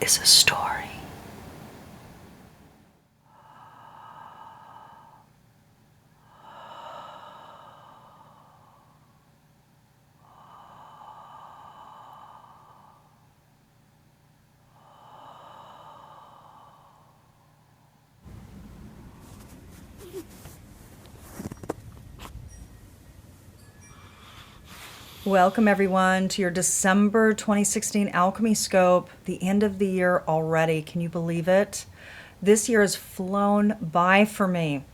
is a story. Welcome everyone to your December 2016 Alchemy Scope, the end of the year already. Can you believe it? This year has flown by for me.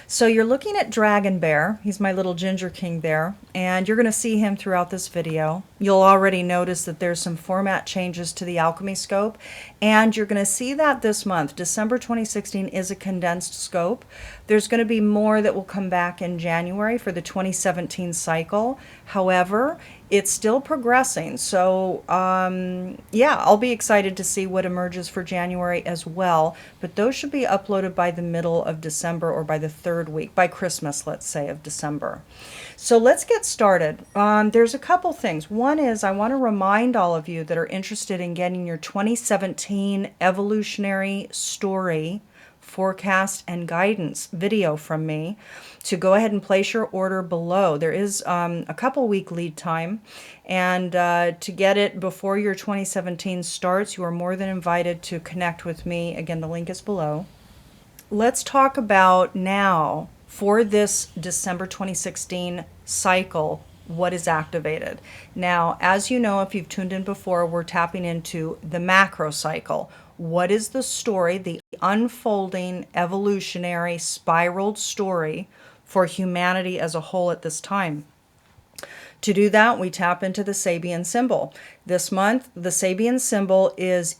So you're looking at Dragon Bear. He's my little ginger king there, and you're going to see him throughout this video. You'll already notice that there's some format changes to the Alchemy Scope, and you're going to see that this month. December 2016 is a condensed scope. There's going to be more that will come back in January for the 2017 cycle. However, it's still progressing. So yeah, I'll be excited to see what emerges for January as well. But those should be uploaded by the middle of December, or by the third week, by Christmas, let's say, of December. So let's get started. There's a couple things. One is I want to remind all of you that are interested in getting your 2017 evolutionary story forecast and guidance video from me to go ahead and place your order below. There is a couple week lead time, and to get it before your 2017 starts, you are more than invited to connect with me. Again, the link is below. Let's talk about now, for this December 2016 cycle, what is activated. Now, as you know, if you've tuned in before, we're tapping into the macrocycle. What is the story, the unfolding, evolutionary, spiraled story for humanity as a whole at this time? To do that, we tap into the Sabian Symbol. This month, the Sabian Symbol is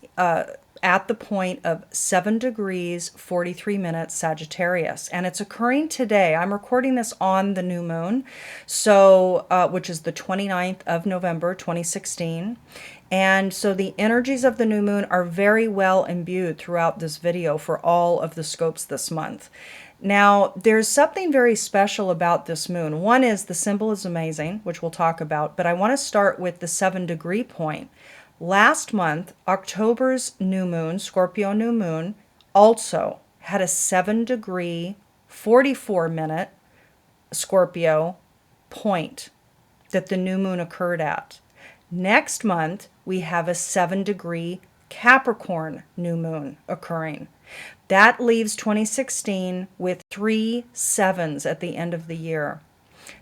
at the point of 7 degrees 43 minutes Sagittarius, and it's occurring today. I'm recording this on the new moon, so which is the 29th of November 2016. And so the energies of the new moon are very well imbued throughout this video for all of the scopes this month. Now, there's something very special about this moon. One is the symbol is amazing, which we'll talk about, but I want to start with the 7-degree point. Last month, October's new moon, Scorpio new moon, also had a 7-degree 44-minute Scorpio point that the new moon occurred at. Next month, we have a 7-degree Capricorn new moon occurring. That leaves 2016 with 3 sevens at the end of the year.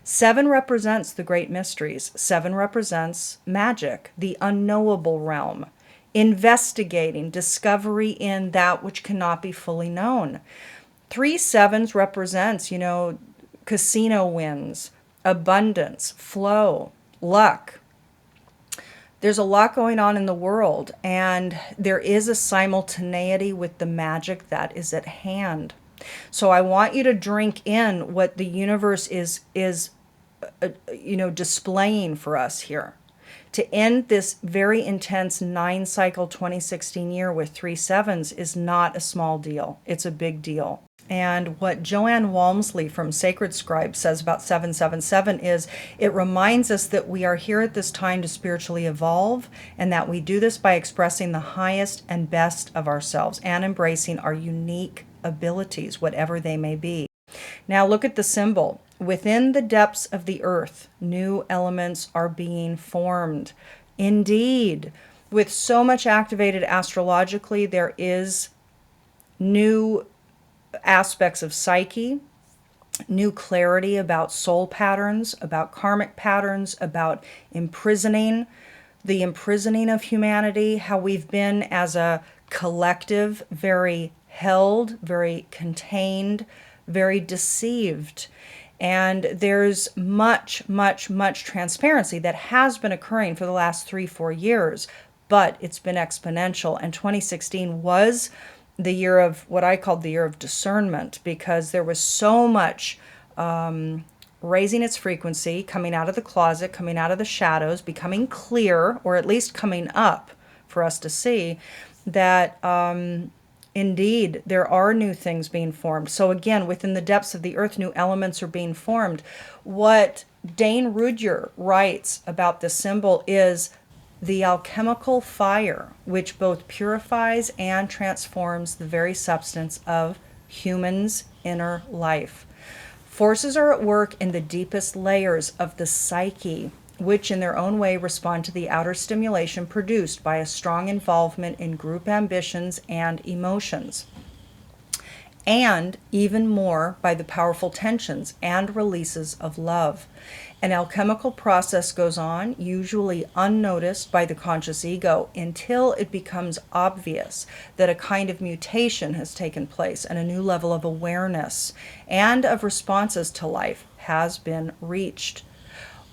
7 represents the great mysteries. 7 represents magic, the unknowable realm, investigating, discovery in that which cannot be fully known. 3 sevens represents, casino wins, abundance, flow, luck. There's a lot going on in the world, and there is a simultaneity with the magic that is at hand. So I want you to drink in what the universe is displaying for us here. To end this very intense 9-cycle 2016 year with 3 sevens is not a small deal. It's a big deal. And what Joanne Walmsley from Sacred Scribe says about 777 is it reminds us that we are here at this time to spiritually evolve, and that we do this by expressing the highest and best of ourselves and embracing our unique abilities, whatever they may be. Now look at the symbol. Within the depths of the earth, new elements are being formed. Indeed, with so much activated astrologically, there is new aspects of psyche, new clarity about soul patterns, about karmic patterns, about imprisoning, the imprisoning of humanity, how we've been as a collective very held, very contained, very deceived. And there's much, much, much transparency that has been occurring for the last 3-4 years, but it's been exponential. And 2016 was the year of what I called the year of discernment, because there was so much raising its frequency, coming out of the closet, coming out of the shadows, becoming clear, or at least coming up for us to see that indeed there are new things being formed. So again, within the depths of the earth, new elements are being formed. What Dane Rudhyar writes about this symbol is the alchemical fire, which both purifies and transforms the very substance of humans' inner life. Forces are at work in the deepest layers of the psyche, which in their own way respond to the outer stimulation produced by a strong involvement in group ambitions and emotions, and even more by the powerful tensions and releases of love. An alchemical process goes on, usually unnoticed by the conscious ego, until it becomes obvious that a kind of mutation has taken place and a new level of awareness and of responses to life has been reached.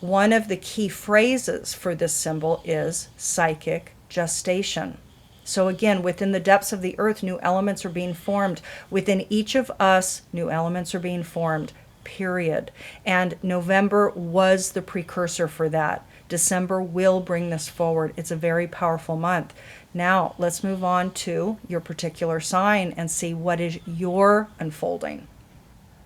One of the key phrases for this symbol is psychic gestation. So again, within the depths of the earth, new elements are being formed. Within each of us, new elements are being formed, period. And November was the precursor for that. December will bring this forward. It's a very powerful month. Now, let's move on to your particular sign and see what is your unfolding.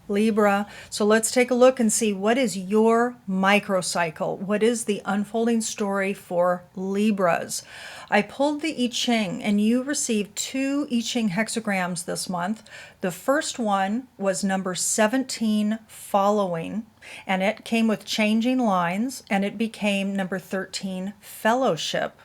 Libra. So let's take a look and see what is your microcycle. What is the unfolding story for Libras? I pulled the I Ching and you received 2 I Ching hexagrams this month. The first one was number 17, following, and it came with changing lines, and it became number 13, fellowship.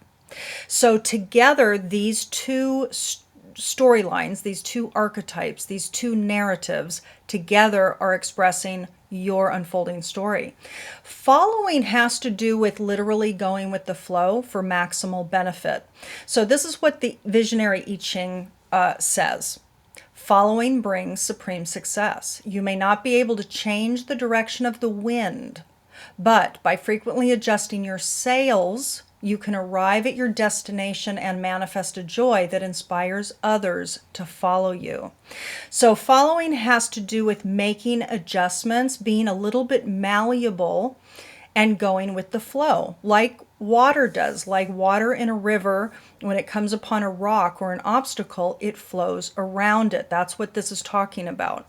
So together, these two storylines, these 2 archetypes, these 2 narratives together are expressing your unfolding story. Following has to do with literally going with the flow for maximal benefit. So this is what the visionary I Ching says. Following brings supreme success. You may not be able to change the direction of the wind, but by frequently adjusting your sails, you can arrive at your destination and manifest a joy that inspires others to follow you. So following has to do with making adjustments, being a little bit malleable, and going with the flow, like water does, like water in a river. When it comes upon a rock or an obstacle, it flows around it. That's what this is talking about.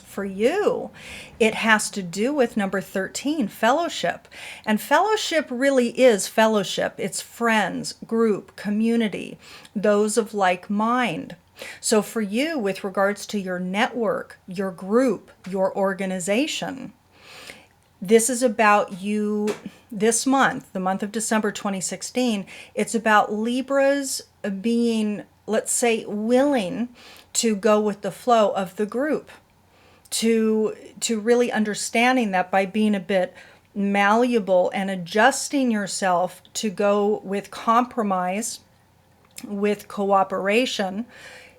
For you, it has to do with number 13, fellowship. And fellowship really is fellowship. It's friends, group, community, those of like mind. So for you, with regards to your network, your group, your organization, this is about you this month, the month of December 2016. It's about Libras being, let's say, willing to go with the flow of the group. To really understanding that by being a bit malleable and adjusting yourself to go with compromise, with cooperation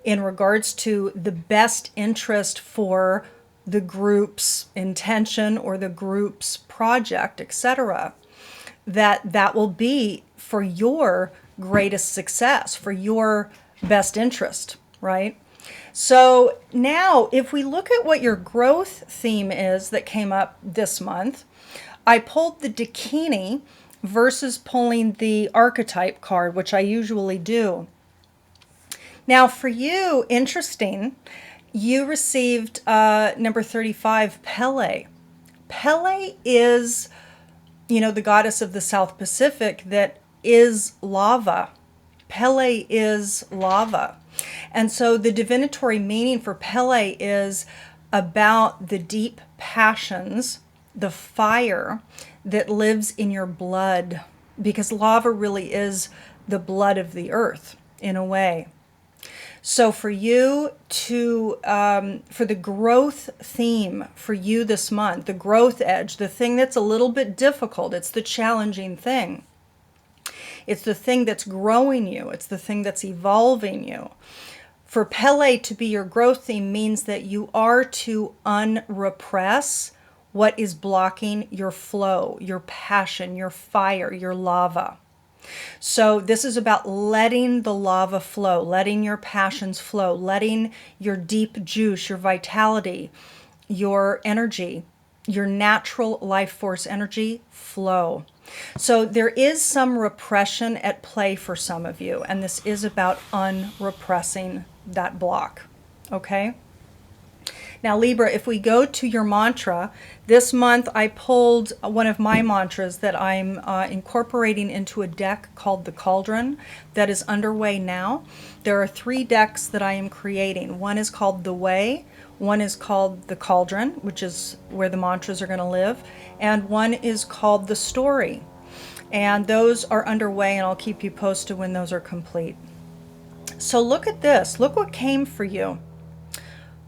in regards to the best interest for the group's intention or the group's project, etc., that will be for your greatest success, for your best interest, right? So now, if we look at what your growth theme is that came up this month, I pulled the Dakini versus pulling the archetype card, which I usually do. Now, for you, interesting, you received number 35, Pele. Pele is, the goddess of the South Pacific that is lava. Pele is lava. And so the divinatory meaning for Pele is about the deep passions, the fire that lives in your blood, because lava really is the blood of the earth in a way. So for you for the growth theme for you this month, the growth edge, the thing that's a little bit difficult, it's the challenging thing. It's the thing that's growing you. It's the thing that's evolving you. For Pele to be your growth theme means that you are to unrepress what is blocking your flow, your passion, your fire, your lava. So this is about letting the lava flow, letting your passions flow, letting your deep juice, your vitality, your energy, your natural life force energy flow. So there is some repression at play for some of you, and this is about unrepressing that block, okay? Now, Libra, if we go to your mantra, this month I pulled one of my mantras that I'm incorporating into a deck called the Cauldron that is underway now. There are 3 decks that I am creating. One is called The Way, one is called the Cauldron, which is where the mantras are going to live, and one is called the Story. And those are underway, and I'll keep you posted when those are complete. So look at this. Look what came for you.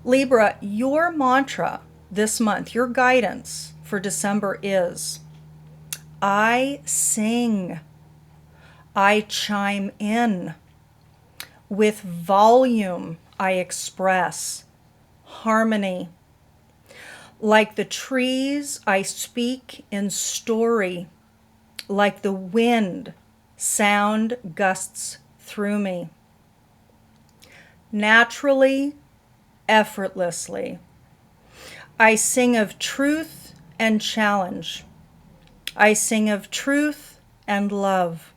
Libra, your mantra this month, your guidance for December is, I sing, I chime in, with volume I express, harmony. Like the trees, I speak in story. Like the wind, sound gusts through me. Naturally, effortlessly, I sing of truth and challenge. I sing of truth and love.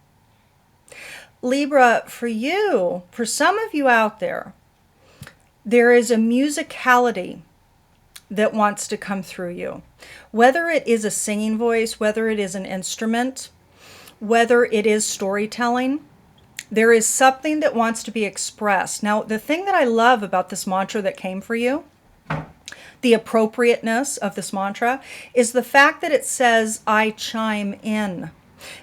Libra, for you, for some of you out there, there is a musicality that wants to come through you. Whether it is a singing voice, whether it is an instrument, whether it is storytelling, there is something that wants to be expressed. Now, the thing that I love about this mantra that came for you, the appropriateness of this mantra, is the fact that it says, I chime in.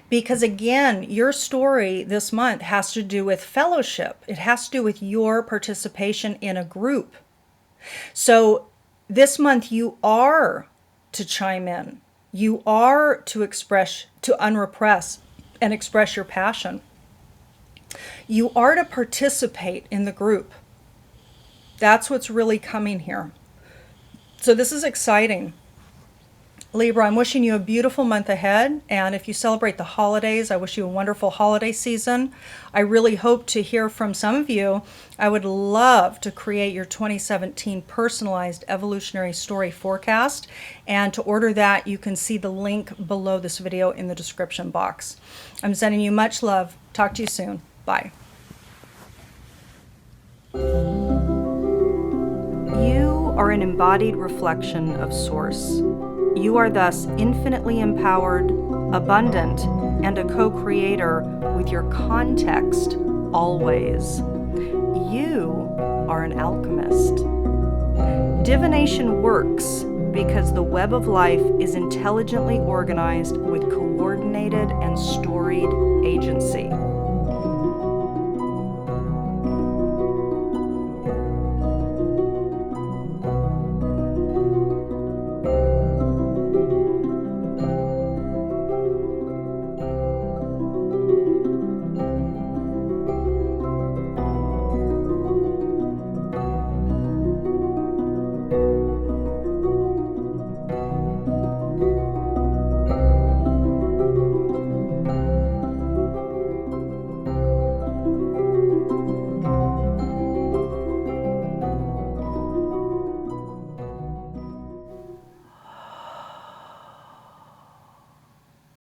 Because again, your story this month has to do with fellowship. It has to do with your participation in a group. So this month you are to chime in. You are to express, to unrepress and express your passion. You are to participate in the group. That's what's really coming here. So this is exciting. Libra, I'm wishing you a beautiful month ahead. And if you celebrate the holidays, I wish you a wonderful holiday season. I really hope to hear from some of you. I would love to create your 2017 personalized evolutionary story forecast. And to order that, you can see the link below this video in the description box. I'm sending you much love. Talk to you soon. Bye. You are an embodied reflection of Source. You are thus infinitely empowered, abundant, and a co-creator with your context always. You are an alchemist. Divination works because the web of life is intelligently organized with coordinated and storied agency.